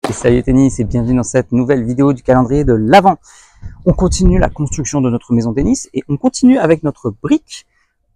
Et salut tennis et bienvenue dans cette nouvelle vidéo du calendrier de l'Avent. On continue la construction de notre maison tennis et on continue avec notre brique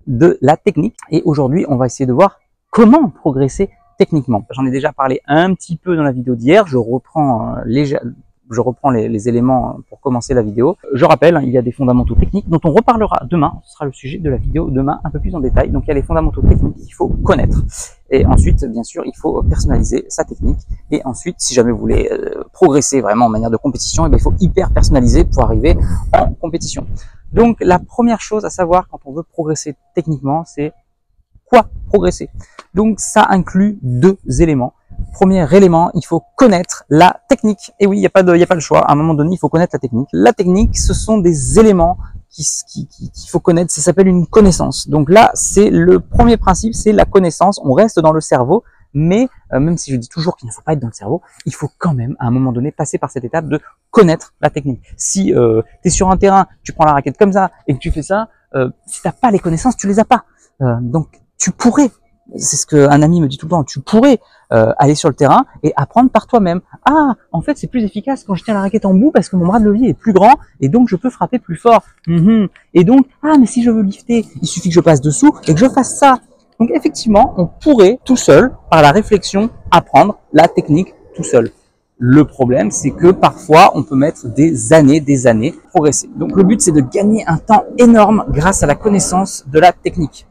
de la technique. Et aujourd'hui, on va essayer de voir comment progresser techniquement. J'en ai déjà parlé un petit peu dans la vidéo d'hier. Je reprends les éléments pour commencer la vidéo. Je rappelle, il y a des fondamentaux techniques dont on reparlera demain. Ce sera le sujet de la vidéo demain un peu plus en détail. Donc il y a les fondamentaux techniques qu'il faut connaître. Et ensuite, bien sûr, il faut personnaliser sa technique. Et ensuite, si jamais vous voulez progresser vraiment en manière de compétition, il faut hyper personnaliser pour arriver en compétition. Donc la première chose à savoir quand on veut progresser techniquement, c'est quoi progresser. Donc ça inclut deux éléments. Premier élément, il faut connaître la technique. Et oui, il n'y a pas le choix. À un moment donné, il faut connaître la technique. La technique, ce sont des éléments qu'il faut connaître. Ça s'appelle une connaissance. Donc là, c'est le premier principe, c'est la connaissance. On reste dans le cerveau, mais même si je dis toujours qu'il ne faut pas être dans le cerveau, il faut quand même, à un moment donné, passer par cette étape de connaître la technique. Si tu es sur un terrain, tu prends la raquette comme ça et que tu fais ça, si tu n'as pas les connaissances, tu les as pas. Donc, tu pourrais, c'est ce qu'un ami me dit tout le temps, tu pourrais aller sur le terrain et apprendre par toi-même. Ah, en fait, c'est plus efficace quand je tiens la raquette en bout parce que mon bras de levier est plus grand et donc je peux frapper plus fort. Et donc, ah, mais si je veux lifter, il suffit que je passe dessous et que je fasse ça. Donc, effectivement, on pourrait tout seul, par la réflexion, apprendre la technique tout seul. Le problème, c'est que parfois, on peut mettre des années pour progresser. Donc, le but, c'est de gagner un temps énorme grâce à la connaissance de la technique.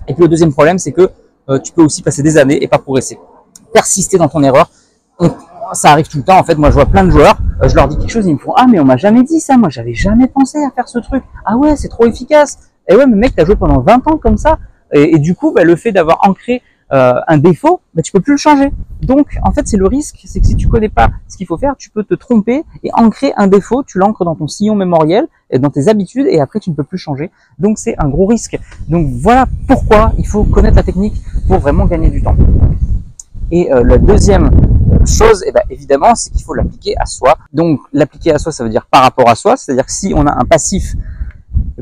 Et puis le deuxième problème, c'est que tu peux aussi passer des années et pas progresser. Persister dans ton erreur, ça arrive tout le temps. En fait, moi, je vois plein de joueurs, je leur dis quelque chose, ils me font « Ah, mais on m'a jamais dit ça, moi, j'avais jamais pensé à faire ce truc. Ah ouais, c'est trop efficace. » Et ouais, mais mec, t'as joué pendant 20 ans comme ça. Et du coup, le fait d'avoir ancré un défaut, tu peux plus le changer. Donc, en fait, c'est le risque, c'est que si tu connais pas ce qu'il faut faire, tu peux te tromper et ancrer un défaut, tu l'ancres dans ton sillon mémoriel et dans tes habitudes et après, tu ne peux plus changer. Donc, c'est un gros risque. Donc, voilà pourquoi il faut connaître la technique pour vraiment gagner du temps. Et la deuxième chose, évidemment, c'est qu'il faut l'appliquer à soi. Donc, l'appliquer à soi, ça veut dire par rapport à soi, c'est-à-dire que si on a un passif,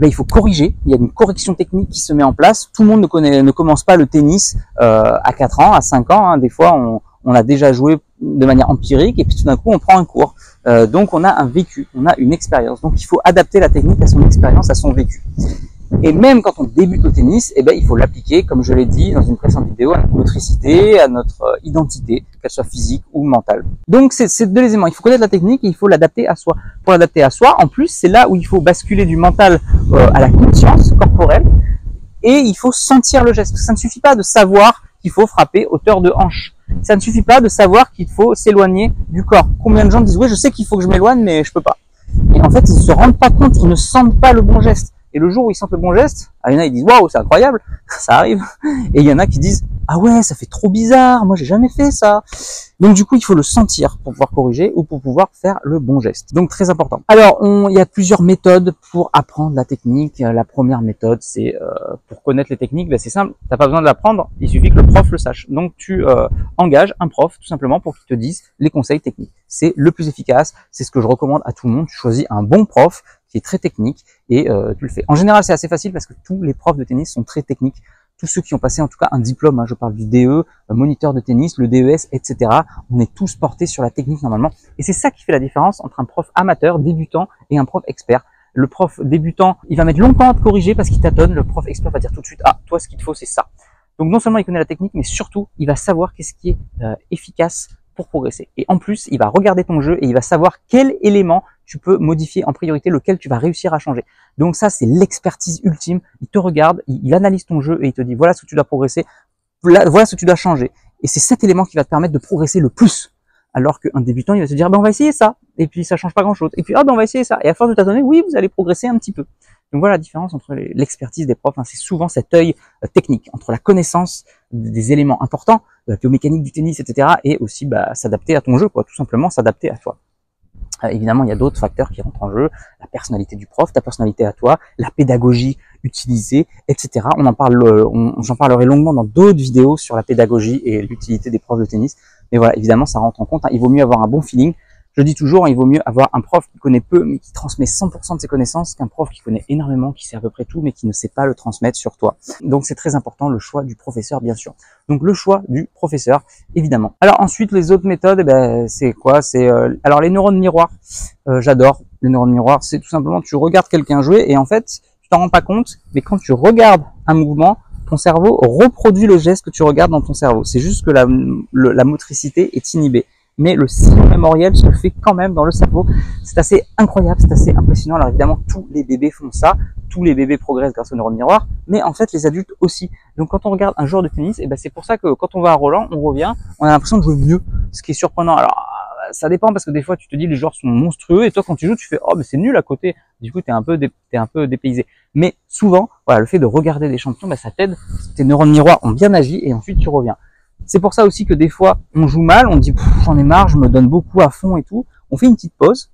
il faut corriger. Il y a une correction technique qui se met en place. Tout le monde ne commence pas le tennis à 4 ans, à 5 ans. Des fois, on a déjà joué de manière empirique et puis tout d'un coup, on prend un cours. Donc, on a un vécu, on a une expérience. Donc, il faut adapter la technique à son expérience, à son vécu. Et même quand on débute au tennis, il faut l'appliquer, comme je l'ai dit dans une précédente vidéo, à notre motricité, à notre identité, qu'elle soit physique ou mentale. Donc, c'est deux éléments. Il faut connaître la technique et il faut l'adapter à soi. Pour l'adapter à soi, en plus, c'est là où il faut basculer du mental à la conscience corporelle et il faut sentir le geste. Ça ne suffit pas de savoir qu'il faut frapper hauteur de hanche. Ça ne suffit pas de savoir qu'il faut s'éloigner du corps. Combien de gens disent « Oui, je sais qu'il faut que je m'éloigne, mais je peux pas ». Et en fait, ils ne se rendent pas compte, ils ne sentent pas le bon geste. Et le jour où ils sentent le bon geste, il y en a qui disent « Waouh, c'est incroyable !» Ça arrive. Et il y en a qui disent « Ah ouais, ça fait trop bizarre, moi j'ai jamais fait ça !» Donc du coup, il faut le sentir pour pouvoir corriger ou pour pouvoir faire le bon geste. Donc très important. Alors, il y a plusieurs méthodes pour apprendre la technique. La première méthode, c'est pour connaître les techniques, c'est simple, t'as pas besoin de l'apprendre, il suffit que le prof le sache. Donc tu engages un prof tout simplement pour qu'il te dise les conseils techniques. C'est le plus efficace, c'est ce que je recommande à tout le monde. Tu choisis un bon prof qui est très technique et tu le fais. En général, c'est assez facile parce que tous les profs de tennis sont très techniques. Tous ceux qui ont passé en tout cas un diplôme, je parle du DE, moniteur de tennis, le DES, etc. On est tous portés sur la technique normalement. Et c'est ça qui fait la différence entre un prof amateur, débutant et un prof expert. Le prof débutant, il va mettre longtemps à te corriger parce qu'il tâtonne. Le prof expert va dire tout de suite, ah, toi, ce qu'il te faut, c'est ça. Donc non seulement il connaît la technique, mais surtout, il va savoir qu'est-ce qui est efficace pour progresser. Et en plus, il va regarder ton jeu et il va savoir quel élément tu peux modifier en priorité, lequel tu vas réussir à changer. Donc ça, c'est l'expertise ultime. Il te regarde, il analyse ton jeu et il te dit voilà ce que tu dois progresser, voilà ce que tu dois changer. Et c'est cet élément qui va te permettre de progresser le plus. Alors qu'un débutant, il va se dire on va essayer ça. Et puis ça change pas grand-chose. Et puis on va essayer ça. Et à force de tâtonner, oui, vous allez progresser un petit peu. Donc voilà la différence entre l'expertise des profs. C'est souvent cet œil technique entre la connaissance des éléments importants, de la biomécanique du tennis, etc. et aussi s'adapter à ton jeu, tout simplement s'adapter à toi. Évidemment, il y a d'autres facteurs qui rentrent en jeu, la personnalité du prof, ta personnalité à toi, la pédagogie utilisée, etc. J'en parlerai longuement dans d'autres vidéos sur la pédagogie et l'utilité des profs de tennis. Mais voilà, évidemment, ça rentre en compte. Il vaut mieux avoir un bon feeling. Je dis toujours, il vaut mieux avoir un prof qui connaît peu, mais qui transmet 100% de ses connaissances, qu'un prof qui connaît énormément, qui sait à peu près tout, mais qui ne sait pas le transmettre sur toi. Donc c'est très important, le choix du professeur, bien sûr. Donc le choix du professeur, évidemment. Alors ensuite, les autres méthodes, c'est quoi? C'est alors les neurones miroirs. J'adore les neurones miroirs. C'est tout simplement, tu regardes quelqu'un jouer et en fait, tu t'en rends pas compte, mais quand tu regardes un mouvement, ton cerveau reproduit le geste que tu regardes dans ton cerveau. C'est juste que la motricité est inhibée. Mais le sillon mémoriel se fait quand même dans le cerveau. C'est assez incroyable, c'est assez impressionnant. Alors évidemment, tous les bébés font ça, tous les bébés progressent grâce aux neurones miroirs, mais en fait les adultes aussi. Donc quand on regarde un joueur de tennis, c'est pour ça que quand on va à Roland, on revient, on a l'impression de jouer mieux, ce qui est surprenant. Alors ça dépend parce que des fois tu te dis les joueurs sont monstrueux et toi quand tu joues tu fais oh mais c'est nul à côté. Du coup t'es un peu dépaysé. Mais souvent, voilà, le fait de regarder des champions, ça t'aide. Tes neurones miroirs ont bien agi et ensuite tu reviens. C'est pour ça aussi que des fois, on joue mal, on dit j'en ai marre, je me donne beaucoup à fond et tout. On fait une petite pause,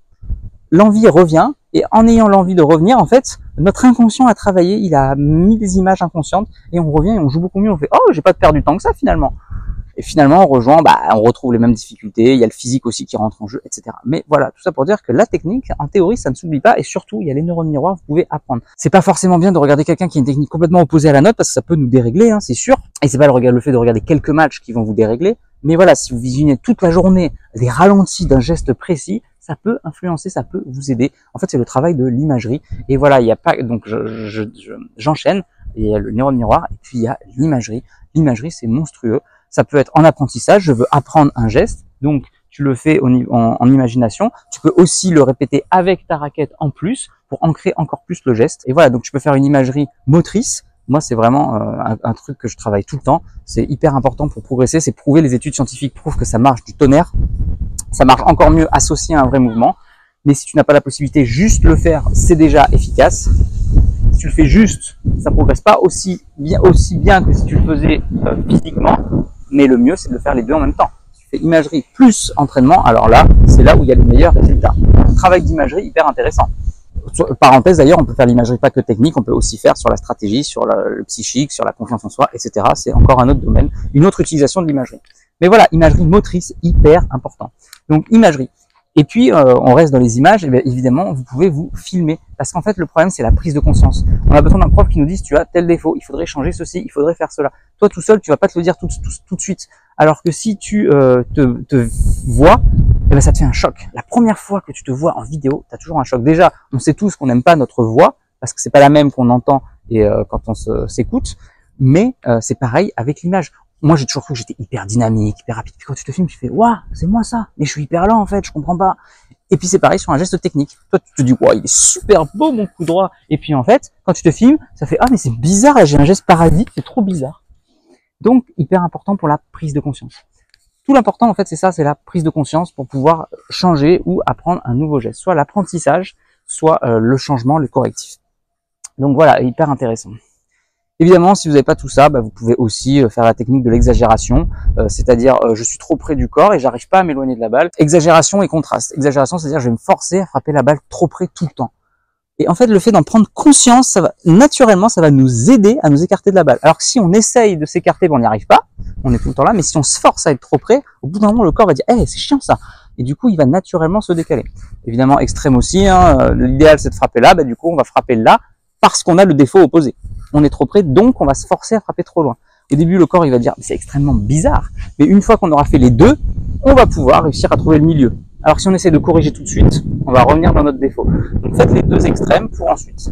l'envie revient, et en ayant l'envie de revenir, en fait, notre inconscient a travaillé, il a mis des images inconscientes, et on revient et on joue beaucoup mieux. On fait oh, j'ai pas perdu de temps que ça finalement. Et finalement, on rejoint, on retrouve les mêmes difficultés, il y a le physique aussi qui rentre en jeu, etc. Mais voilà, tout ça pour dire que la technique, en théorie, ça ne s'oublie pas, et surtout, il y a les neurones miroirs, vous pouvez apprendre. C'est pas forcément bien de regarder quelqu'un qui a une technique complètement opposée à la nôtre, parce que ça peut nous dérégler, hein, c'est sûr. Et c'est pas le fait de regarder quelques matchs qui vont vous dérégler, mais voilà, si vous visionnez toute la journée des ralentis d'un geste précis, ça peut influencer, ça peut vous aider. En fait, c'est le travail de l'imagerie. Et voilà, il n'y a pas, donc j'enchaîne, il y a le neurone miroir, et puis il y a l'imagerie. L'imagerie, c'est monstrueux. Ça peut être en apprentissage, je veux apprendre un geste, donc tu le fais en imagination. Tu peux aussi le répéter avec ta raquette en plus pour ancrer encore plus le geste. Et voilà, donc tu peux faire une imagerie motrice. Moi, c'est vraiment un truc que je travaille tout le temps. C'est hyper important pour progresser. C'est prouvé, les études scientifiques prouvent que ça marche du tonnerre. Ça marche encore mieux associé à un vrai mouvement. Mais si tu n'as pas la possibilité, juste le faire, c'est déjà efficace. Si tu le fais juste, ça progresse pas aussi bien que si tu le faisais physiquement. Mais le mieux, c'est de le faire les deux en même temps. Si tu fais imagerie plus entraînement, alors là, c'est là où il y a les meilleurs résultats. Travail d'imagerie hyper intéressant. Parenthèse d'ailleurs, on peut faire l'imagerie pas que technique, on peut aussi faire sur la stratégie, sur le psychique, sur la confiance en soi, etc. C'est encore un autre domaine, une autre utilisation de l'imagerie. Mais voilà, imagerie motrice, hyper important. Donc imagerie. Et puis, on reste dans les images, et bien évidemment, vous pouvez vous filmer. Parce qu'en fait, le problème, c'est la prise de conscience. On a besoin d'un prof qui nous dise, tu as tel défaut, il faudrait changer ceci, il faudrait faire cela. Toi, tout seul, tu vas pas te le dire tout de suite. Alors que si tu te vois, ça te fait un choc. La première fois que tu te vois en vidéo, tu as toujours un choc. Déjà, on sait tous qu'on n'aime pas notre voix, parce que c'est pas la même qu'on entend et quand on s'écoute. Mais c'est pareil avec l'image. Moi, j'ai toujours cru que j'étais hyper dynamique, hyper rapide. Puis quand tu te filmes, tu fais, waouh, c'est moi ça. Mais je suis hyper lent en fait, je comprends pas. Et puis c'est pareil sur un geste technique. Toi, tu te dis, waouh, il est super beau mon coup droit. Et puis en fait, quand tu te filmes, ça fait, ah mais c'est bizarre, là j'ai un geste paradis, c'est trop bizarre. Donc hyper important pour la prise de conscience. Tout l'important en fait, c'est ça, c'est la prise de conscience pour pouvoir changer ou apprendre un nouveau geste, soit l'apprentissage, soit le changement, le correctif. Donc voilà, hyper intéressant. Évidemment, si vous n'avez pas tout ça, vous pouvez aussi faire la technique de l'exagération, c'est-à-dire je suis trop près du corps et j'arrive pas à m'éloigner de la balle. Exagération et contraste. Exagération, c'est-à-dire je vais me forcer à frapper la balle trop près tout le temps. Et en fait, le fait d'en prendre conscience, ça va naturellement, ça va nous aider à nous écarter de la balle. Alors que si on essaye de s'écarter, on n'y arrive pas, on est tout le temps là, mais si on se force à être trop près, au bout d'un moment, le corps va dire hey, c'est chiant ça. Et du coup, il va naturellement se décaler. Évidemment, extrême aussi, hein, l'idéal c'est de frapper là, du coup, on va frapper là parce qu'on a le défaut opposé. On est trop près, donc on va se forcer à frapper trop loin. Au début, le corps il va dire c'est extrêmement bizarre, mais une fois qu'on aura fait les deux, on va pouvoir réussir à trouver le milieu. Alors si on essaie de corriger tout de suite, on va revenir dans notre défaut. Donc faites les deux extrêmes pour ensuite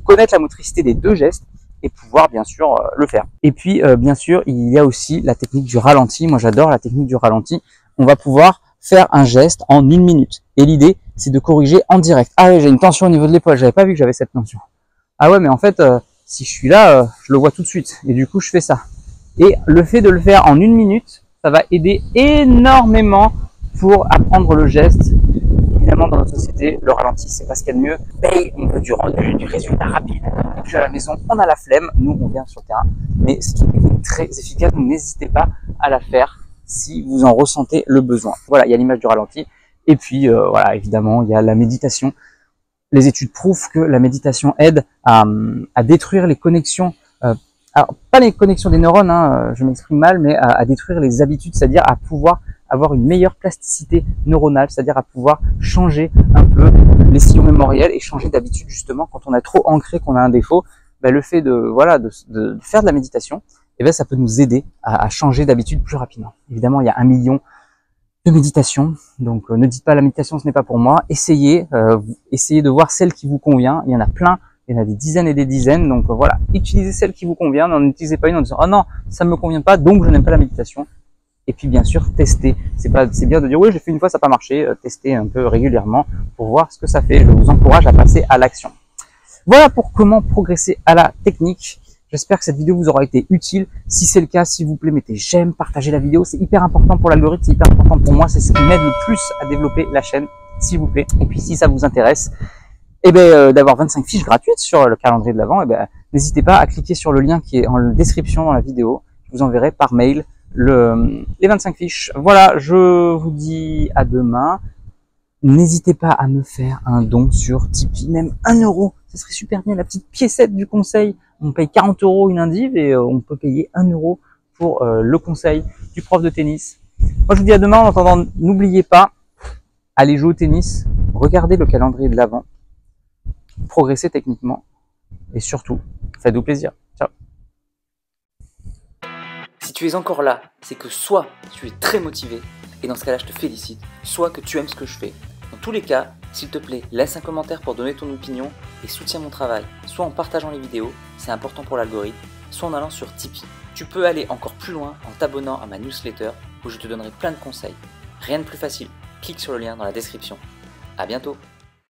connaître la motricité des deux gestes et pouvoir bien sûr le faire. Et puis bien sûr, il y a aussi la technique du ralenti. Moi j'adore la technique du ralenti. On va pouvoir faire un geste en 1 minute. Et l'idée, c'est de corriger en direct. Ah ouais, j'ai une tension au niveau de l'épaule, j'avais pas vu que j'avais cette tension. Ah ouais, mais en fait, si je suis là, je le vois tout de suite. Et du coup, je fais ça. Et le fait de le faire en 1 minute, ça va aider énormément pour apprendre le geste. Évidemment, dans notre société, le ralenti, c'est pas ce qu'il y a de mieux. Mais on veut du rendu, du résultat rapide. Et puis à la maison, on a la flemme. Nous, on vient sur le terrain. Mais c'est une technique très efficace. Donc, n'hésitez pas à la faire si vous en ressentez le besoin. Voilà, il y a l'image du ralenti. Et puis, voilà, évidemment, il y a la méditation. Les études prouvent que la méditation aide à détruire les connexions, alors pas les connexions des neurones, hein, je m'exprime mal, mais à détruire les habitudes, c'est-à-dire à pouvoir avoir une meilleure plasticité neuronale, c'est-à-dire à pouvoir changer un peu les sillons mémoriels et changer d'habitude justement quand on a trop ancré qu'on a un défaut. Ben, le fait de faire de la méditation, eh ben, ça peut nous aider à changer d'habitude plus rapidement. Évidemment, il y a 1 million de méditation, donc ne dites pas la méditation ce n'est pas pour moi, essayez de voir celle qui vous convient, il y en a plein, il y en a des dizaines et des dizaines, donc voilà, utilisez celle qui vous convient, n'en utilisez pas une en disant « oh non, ça me convient pas, donc je n'aime pas la méditation ». Et puis bien sûr, testez, c'est bien de dire « oui, j'ai fait une fois, ça n'a pas marché », testez un peu régulièrement pour voir ce que ça fait, je vous encourage à passer à l'action. Voilà pour comment progresser à la technique. J'espère que cette vidéo vous aura été utile. Si c'est le cas, s'il vous plaît, mettez j'aime, partagez la vidéo. C'est hyper important pour l'algorithme, c'est hyper important pour moi. C'est ce qui m'aide le plus à développer la chaîne, s'il vous plaît. Et puis, si ça vous intéresse, d'avoir 25 fiches gratuites sur le calendrier de l'Avent, n'hésitez pas à cliquer sur le lien qui est en description dans la vidéo. Je vous enverrai par mail les 25 fiches. Voilà, je vous dis à demain. N'hésitez pas à me faire un don sur Tipeee, même 1 €. Ça serait super bien, la petite piécette du conseil. On paye 40 € une indive et on peut payer 1 € pour le conseil du prof de tennis. Moi, je vous dis à demain. En attendant, n'oubliez pas, allez jouer au tennis, regardez le calendrier de l'Avent, progressez techniquement et surtout, faites-vous plaisir. Ciao. Si tu es encore là, c'est que soit tu es très motivé, et dans ce cas-là, je te félicite, soit que tu aimes ce que je fais. Dans tous les cas, s'il te plaît, laisse un commentaire pour donner ton opinion et soutiens mon travail, soit en partageant les vidéos, c'est important pour l'algorithme, soit en allant sur Tipeee. Tu peux aller encore plus loin en t'abonnant à ma newsletter où je te donnerai plein de conseils. Rien de plus facile, clique sur le lien dans la description. À bientôt.